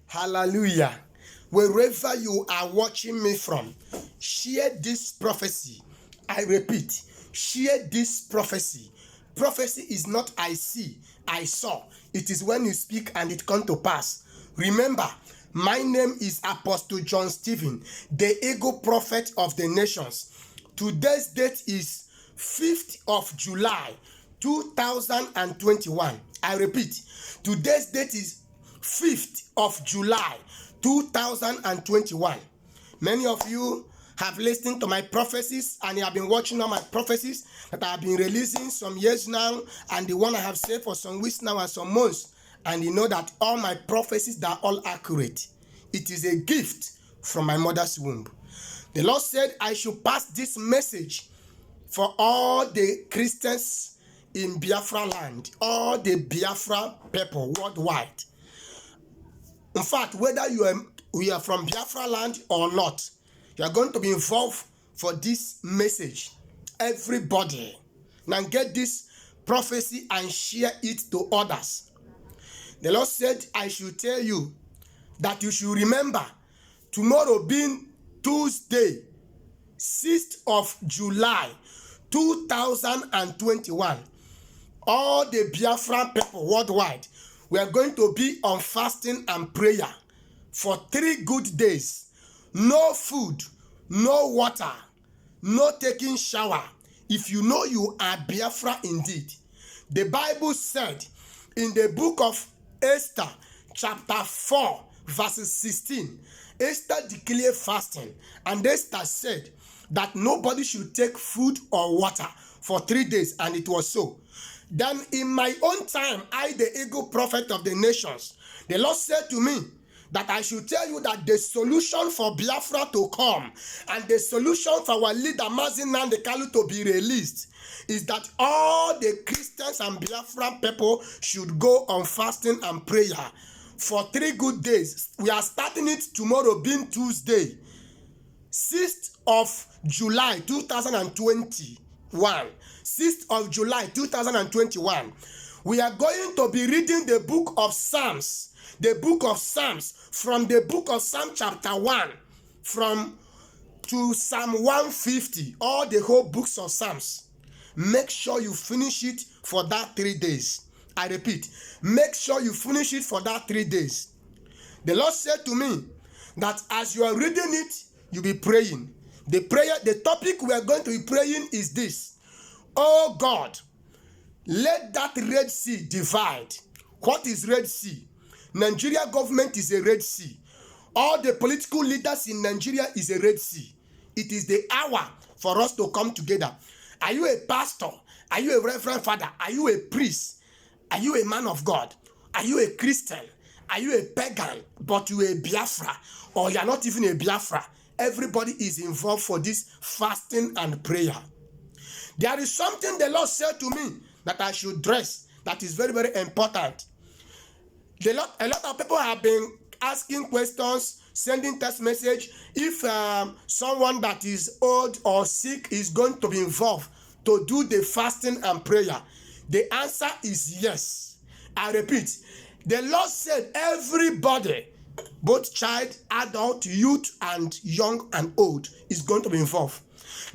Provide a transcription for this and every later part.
Hallelujah. Wherever you are watching me from, share this prophecy. I repeat, share this prophecy. Prophecy is not I see, I saw. It is when you speak and it come to pass. Remember, my name is Apostle John Stephen, the ego prophet of the nations. Today's date is 5th of July, 2021. I repeat, today's date is 5th of July 2021. Many of you have listened to my prophecies and you have been watching all my prophecies that I have been releasing some years now, and the one I have said for some weeks now and some months, and you know that all my prophecies are all accurate. It is a gift from my mother's womb. The Lord said I should pass this message for all the Christians in Biafra land, all the Biafra people worldwide. In fact, whether we are from Biafra land or not, you are going to be involved for this message. Everybody, now get this prophecy and share it to others. The Lord said I should tell you that you should remember tomorrow being Tuesday, 6th of July 2021. All the Biafran people worldwide, we are going to be on fasting and prayer for 3 good days. No food, no water, no taking shower. If you know you are Biafra indeed. The Bible said in the book of Esther, chapter 4, verses 16, Esther declared fasting, and Esther said that nobody should take food or water for 3 days, and it was so. Then in my own time, I, the ego prophet of the nations, the Lord said to me that I should tell you that the solution for Biafra to come and the solution for our leader Mazi Nnamdi Kanu to be released is that all the Christians and Biafra people should go on fasting and prayer for 3 good days. We are starting it tomorrow being Tuesday, 6th of July 2021. 6th of July 2021. We are going to be reading the book of Psalms. The book of Psalms, from the book of Psalm chapter 1 to Psalm 150, all the whole books of Psalms. Make sure you finish it for that 3 days. I repeat, make sure you finish it for that 3 days. The Lord said to me that as you are reading it, you'll be praying. The topic we are going to be praying is this: oh God, let that Red Sea divide. What is Red Sea? Nigeria government is a Red Sea. All the political leaders in Nigeria is a Red Sea. It is the hour for us to come together. Are you a pastor? Are you a reverend father? Are you a priest? Are you a man of God? Are you a Christian? Are you a pagan but you a Biafra? Or you are not even a Biafra? Everybody is involved for this fasting and prayer. There is something the Lord said to me that I should dress that is very, very important. A lot of people have been asking questions, sending text message, if someone that is old or sick is going to be involved to do the fasting and prayer. The answer is yes. I repeat, the Lord said everybody, both child, adult, youth, and young and old, is going to be involved.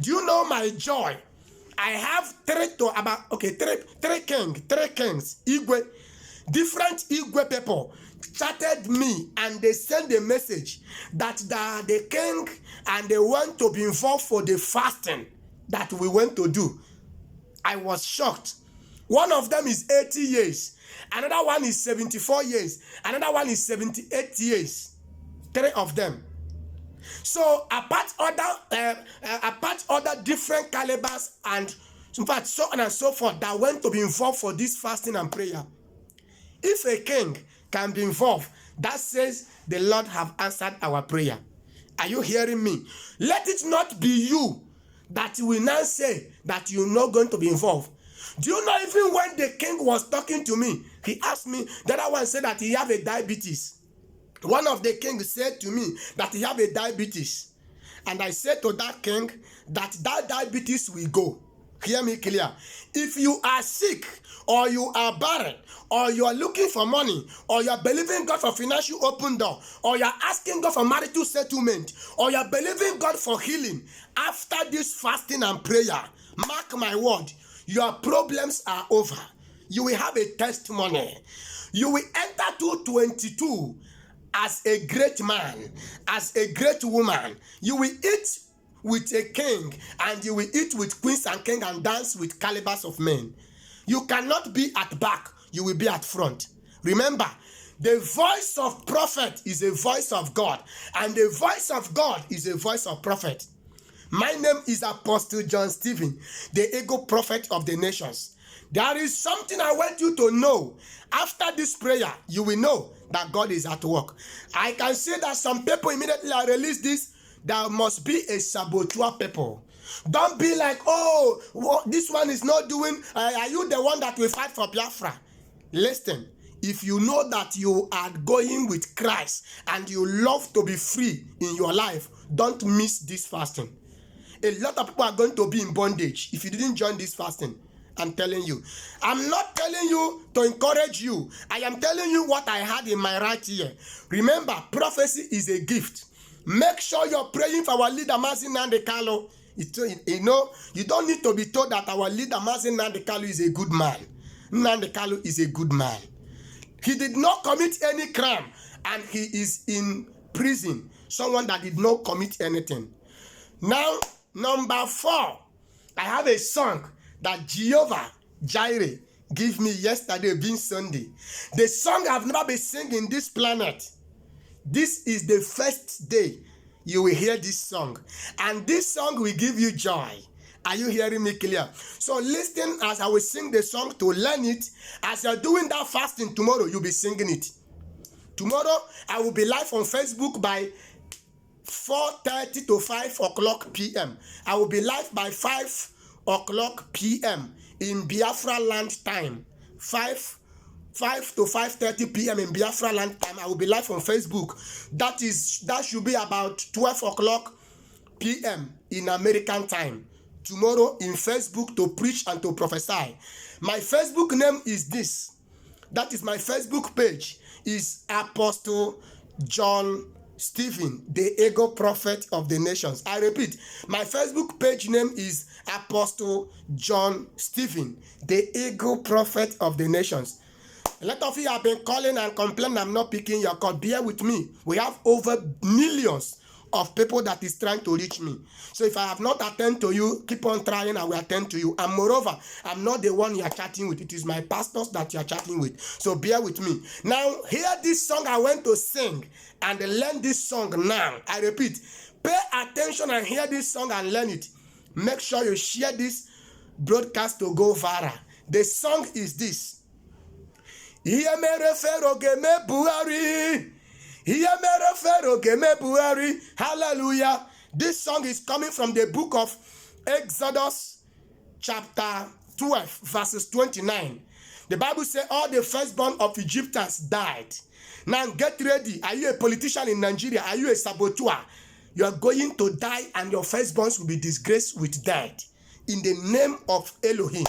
Do you know my joy? I have three kings, Igwe, different Igwe people chatted me and they sent a message that the king and they want to be involved for the fasting that we went to do. I was shocked. One of them is 80 years. Another one is 74 years. Another one is 78 years. 3 of them. So apart other different calibers and in fact so on and so forth that went to be involved for this fasting and prayer. If a king can be involved, that says the Lord have answered our prayer. Are you hearing me? Let it not be you that will now say that you're not going to be involved. Do you know, even when the king was talking to me, he asked me, the other one said that he have a diabetes. One of the kings said to me that he have a diabetes. And I said to that king that diabetes will go. Hear me clear. If you are sick, or you are barren, or you are looking for money, or you are believing God for financial open door, or you are asking God for marital settlement, or you are believing God for healing, after this fasting and prayer, mark my word, your problems are over. You will have a testimony. You will enter 2022 as a great man, as a great woman. You will eat with a king, and you will eat with queens and kings and dance with calibers of men. You cannot be at back, you will be at front. Remember, the voice of prophet is a voice of God, and the voice of God is a voice of prophet. My name is Apostle John Stephen, the ego prophet of the nations. There is something I want you to know. After this prayer, you will know that God is at work. I can say that some people immediately I release this, there must be a saboteur people. Don't be like, oh, this one is not doing, are you the one that will fight for Biafra? Listen, if you know that you are going with Christ and you love to be free in your life, don't miss this fasting. A lot of people are going to be in bondage if you didn't join this fasting. I'm telling you. I'm not telling you to encourage you. I am telling you what I had in my right ear. Remember, prophecy is a gift. Make sure you're praying for our leader, Mazin Nnamdi Kanu. You know, you don't need to be told that our leader, Mazin Nnamdi Kanu, is a good man. Nnamdi Kanu is a good man. He did not commit any crime, and he is in prison. Someone that did not commit anything. Now, number 4, I have a song that Jehovah Jireh gave me yesterday being Sunday. The song I've never been singing this planet. This is the first day you will hear this song. And this song will give you joy. Are you hearing me clear? So listen as I will sing the song to learn it. As you're doing that fasting tomorrow, you'll be singing it. Tomorrow, I will be live on Facebook by 4:30 to 5 o'clock p.m. I will be live by 5 o'clock p.m. in Biafra land time. 5 to 5:30 p.m. in Biafra land time. I will be live on Facebook. That should be about 12 o'clock p.m. in American time. Tomorrow in Facebook to preach and to prophesy. My Facebook name is this. That is my Facebook page. Is Apostle John Stephen, the ego prophet of the nations. I repeat, my Facebook page name is Apostle John Stephen, the ego prophet of the nations. A lot of you have been calling and complaining I'm not picking your call. Bear with me. We have over millions of people that is trying to reach me. So if I have not attended to you, keep on trying, I will attend to you. And moreover, I'm not the one you are chatting with. It is my pastors that you are chatting with. So bear with me. Now, hear this song I went to sing and learn this song now. I repeat, pay attention and hear this song and learn it. Make sure you share this broadcast to go viral. The song is this. Hallelujah. This song is coming from the book of Exodus chapter 12 verses 29. The Bible says all the firstborn of Egyptians died. Now get ready. Are you a politician in Nigeria? Are you a saboteur? You are going to die and your firstborns will be disgraced with death. In the name of Elohim.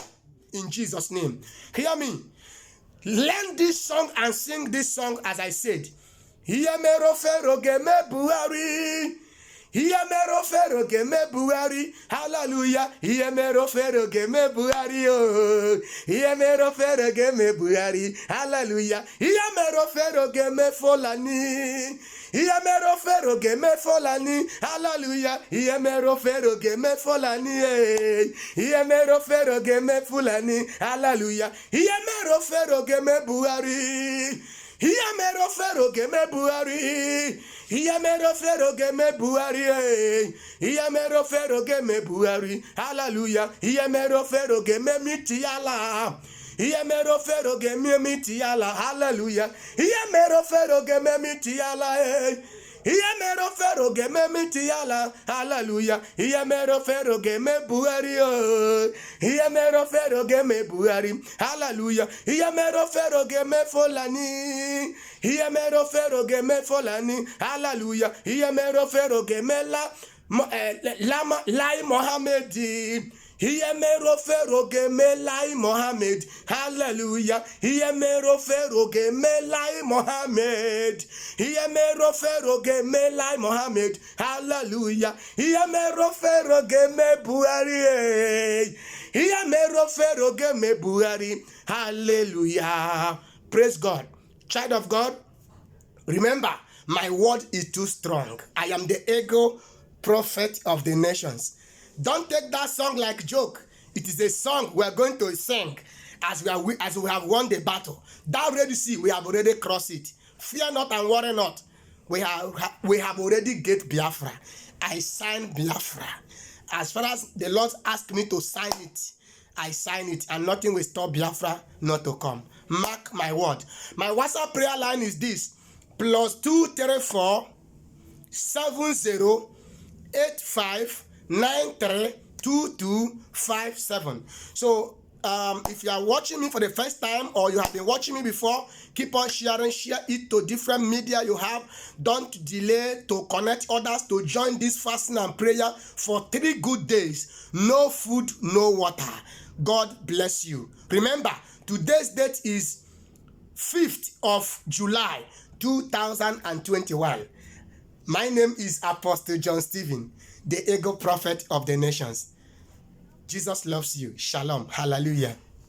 In Jesus' name. Hear me. Learn this song and sing this song as I said. Hallelujah. Hallelujah. Iamero fero geme folani, hallelujah. Iamero fero geme folani, Iamero fero geme fulani, hallelujah. Iamero fero geme buari, Iamero fero geme buari, Iamero fero geme buari, Iamero fero geme buari, hallelujah. Iamero fero geme mitiala. Iamero fero geme mitiala, hallelujah. Iamero fero geme mitiala, Iamero fero geme mitiala, hallelujah. Iamero fero geme buari, Iamero fero geme buari, hallelujah. Iamero fero geme folani, Iamero fero geme folani, hallelujah. Iamero fero geme la Lai Mohamedi. Iye mero fero geme lai Mohammed. Hallelujah. Iye mero fero geme lai Mohammed. Iye mero fero geme lai Mohammed. Hallelujah. Iye mero fero geme Buhari. Iye mero fero geme Buhari. Hallelujah. Praise God. Child of God, remember, my word is too strong. I am the ego prophet of the nations. Don't take that song like joke. It is a song we are going to sing as we have won the battle. That Red Sea, we have already crossed it. Fear not and worry not. We have already get Biafra. I signed Biafra. As far as the Lord asked me to sign it, I sign it, and nothing will stop Biafra not to come. Mark my word. My WhatsApp prayer line is this: +234 70 85 93 2257. So if you are watching me for the first time, or you have been watching me before, keep on sharing. Share it to different media you have. Don't delay to connect others to join this fasting and prayer for 3 good days. No food, no water. God bless you. Remember, today's date is 5th of July 2021. My name is Apostle John Stephen, the ego prophet of the nations. Jesus loves you. Shalom. Hallelujah.